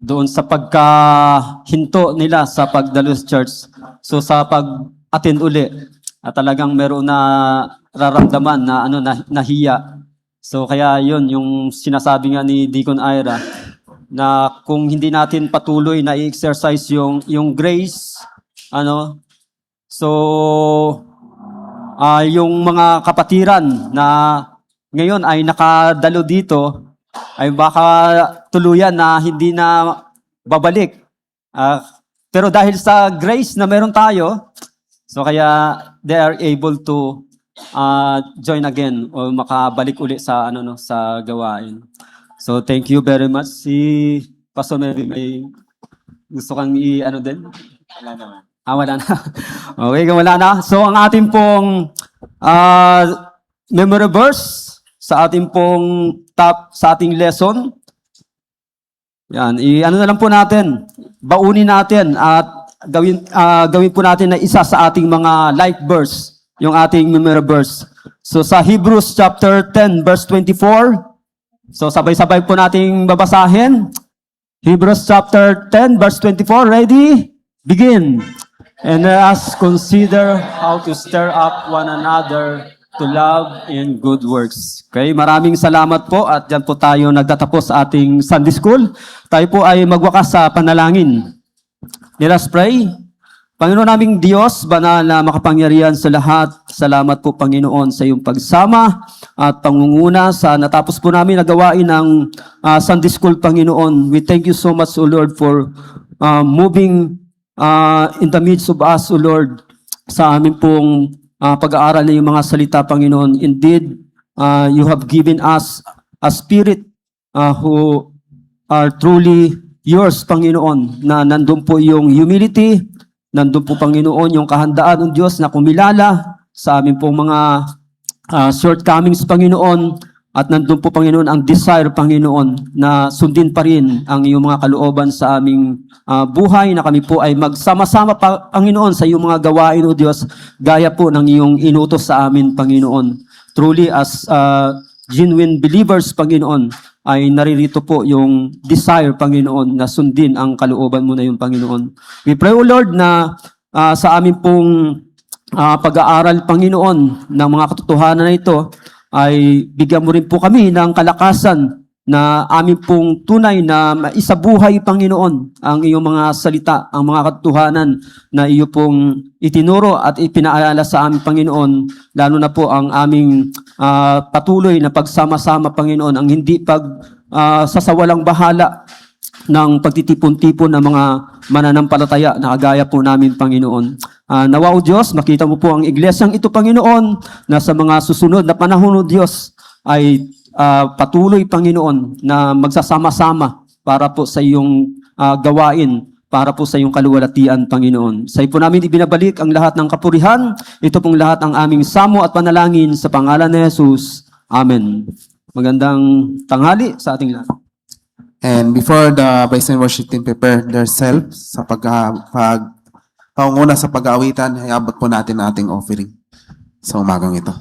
B: doon sa pagkahinto nila sa pagdalos church. So sa pag-attend uli, talagang meron na raramdaman na nahiya. So kaya yun, yung sinasabi nga ni Deacon Ira, na kung hindi natin patuloy na i-exercise yung grace, yung mga kapatiran na ngayon ay nakadalo dito, ay baka tuluyan na hindi na babalik. Pero dahil sa grace na meron tayo, so kaya they are able to join again o makabalik uli sa sa gawain. So thank you very much. Si Pastor Mary, may gusto kang din? Wala naman. Wala na. Okay, wala na. So ang ating pong memory verse sa ating pong sa ating lesson. Yan, na lang po natin. Baunin natin at gawin po natin na isa sa ating mga life verse, yung ating memory verse. So sa Hebrews chapter 10 verse 24. So sabay-sabay po nating babasahin. Hebrews chapter 10 verse 24. Ready? Begin. And let us consider how to stir up one another to love and good works. Okay, maraming salamat po at dyan po tayo nagtatapos sa ating Sunday School. Tayo po ay magwakas sa panalangin. Let us pray. Panginoon naming Diyos, banal na makapangyarihan sa lahat, salamat po Panginoon sa iyong pagsama at pangunguna sa natapos po namin na gawain ng Sunday School, Panginoon. We thank you so much, O Lord, for moving in the midst of us, O Lord, sa amin pong pag-aaral na yung mga salita, Panginoon. Indeed, you have given us a spirit who are truly yours, Panginoon, na nandun po yung humility, nandun po, Panginoon, yung kahandaan ng Diyos na kumilala sa amin pong mga shortcomings, Panginoon, at nandun po, Panginoon, ang desire, Panginoon, na sundin pa rin ang iyong mga kalooban sa aming buhay, na kami po ay magsama-sama, Panginoon, sa iyong mga gawain, O Diyos, gaya po ng iyong inutos sa amin, Panginoon. Truly, as genuine believers, Panginoon, ay naririto po yung desire, Panginoon, na sundin ang kalooban mo na yung Panginoon. We pray, O Lord, na sa amin pong pag-aaral, Panginoon, ng mga katotohanan na ito, ay bigyan mo rin po kami ng kalakasan na amin pong tunay na maisabuhay, Panginoon, ang iyong mga salita, ang mga katotohanan na iyo pong itinuro at ipinaalala sa amin, Panginoon, lalo na po ang aming patuloy na pagsama-sama, Panginoon, ang hindi sasawalang bahala ng pagtitipon-tipon ng mga mananampalataya na kagaya po namin, Panginoon. Nawa, O Diyos, makita mo po ang iglesyang ito, Panginoon, na sa mga susunod na panahon, O Diyos, ay patuloy, Panginoon, na magsasama-sama para po sa iyong gawain, para po sa iyong kaluwalhatian, Panginoon. Sa iyo po namin ibinabalik ang lahat ng kapurihan. Ito pong lahat ang aming samo at panalangin sa pangalan ni Jesus. Amen. Magandang tanghali sa ating lahat.
A: And before the Praise and Worship team prepare themselves sa pangunguna sa pag-aawitan, iabot po natin ang ating offering sa umagang ito.